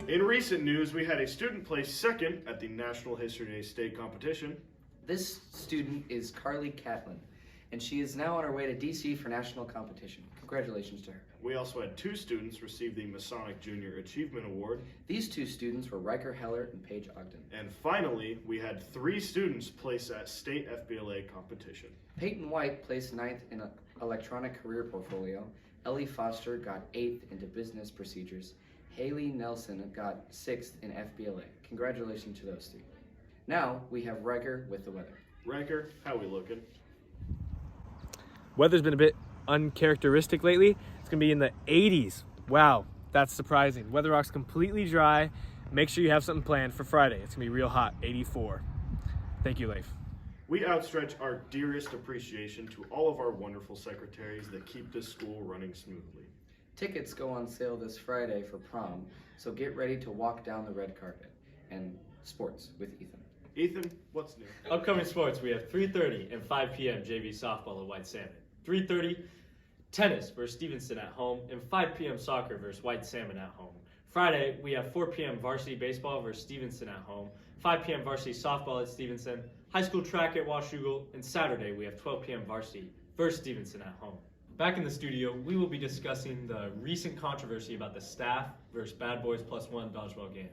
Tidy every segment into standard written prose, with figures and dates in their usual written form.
In recent news, we had a student place second at the National History Day State Competition. This student is Carly Catlin, and she is now on her way to DC for national competition. Congratulations to her. We also had 2 students receive the Masonic Junior Achievement Award. These 2 students were Riker Heller and Paige Ogden. And finally, we had 3 students place at state FBLA competition. Peyton White placed 9th in electronic career portfolio. Ellie Foster got 8th into business procedures. Haley Nelson got 6th in FBLA. Congratulations to those 2. Now we have Riker with the weather. Riker, how we looking? Weather's been a bit uncharacteristic lately. It's gonna be in the 80s. Wow, that's surprising. Weather Rock's completely dry. Make sure you have something planned for Friday. It's gonna be real hot, 84. Thank you, Leif. We outstretch our dearest appreciation to all of our wonderful secretaries that keep this school running smoothly. Tickets go on sale this Friday for prom, so get ready to walk down the red carpet. And sports with Ethan. Ethan, what's new? Upcoming sports, we have 3:30 and 5 p.m. JV softball at White Salmon. 3:30, tennis versus Stevenson at home, and 5 p.m. soccer versus White Salmon at home. Friday, we have 4 p.m. varsity baseball versus Stevenson at home, 5 p.m. varsity softball at Stevenson, high school track at Washougal, and Saturday, we have 12 p.m. varsity versus Stevenson at home. Back in the studio, we will be discussing the recent controversy about the staff versus Bad Boys +1 dodgeball game.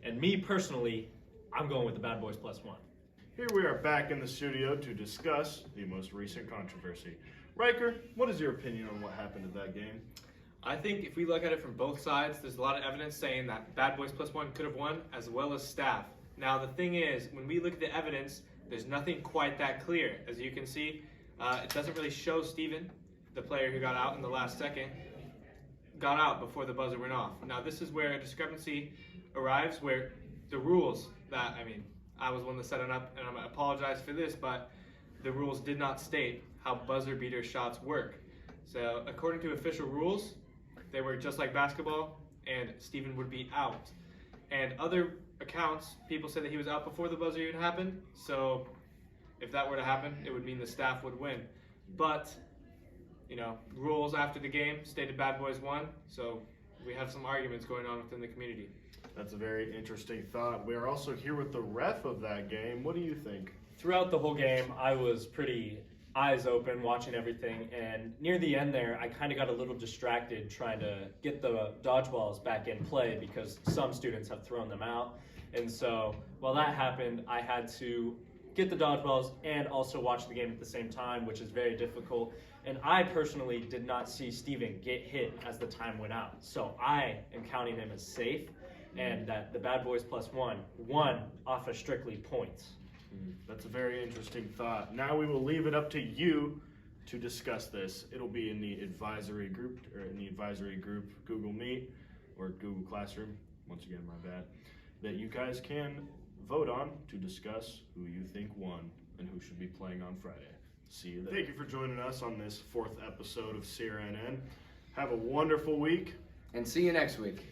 And me personally, I'm going with the Bad Boys +1. Here we are back in the studio to discuss the most recent controversy. Riker, what is your opinion on what happened at that game? I think if we look at it from both sides, there's a lot of evidence saying that Bad Boys +1 could have won, as well as staff. Now the thing is, when we look at the evidence, there's nothing quite that clear. As you can see, it doesn't really show Steven, the player who got out in the last second, got out before the buzzer went off. Now this is where a discrepancy arrives, where the rules that, I was one that set it up, and I apologize for this, but the rules did not state how buzzer beater shots work. So according to official rules, they were just like basketball, and Steven would be out. And other accounts, people said that he was out before the buzzer even happened, so if that were to happen, it would mean the staff would win. But, rules after the game stated Bad Boys won, so we have some arguments going on within the community. That's a very interesting thought. We are also here with the ref of that game. What do you think? Throughout the whole game, I was pretty eyes open watching everything, and near the end there, I kind of got a little distracted trying to get the dodgeballs back in play because some students have thrown them out. And so while that happened, I had to get the dodgeballs and also watch the game at the same time, which is very difficult. And I personally did not see Steven get hit as the time went out. So I am counting him as safe, and that the Bad Boys +1 won off of strictly points. That's a very interesting thought. Now we will leave it up to you to discuss this. It'll be in the advisory group, Google Meet or Google Classroom, once again my bad, that you guys can vote on to discuss who you think won and who should be playing on Friday. See you there. Thank you for joining us on this 4th episode of CRNN. Have a wonderful week. And see you next week.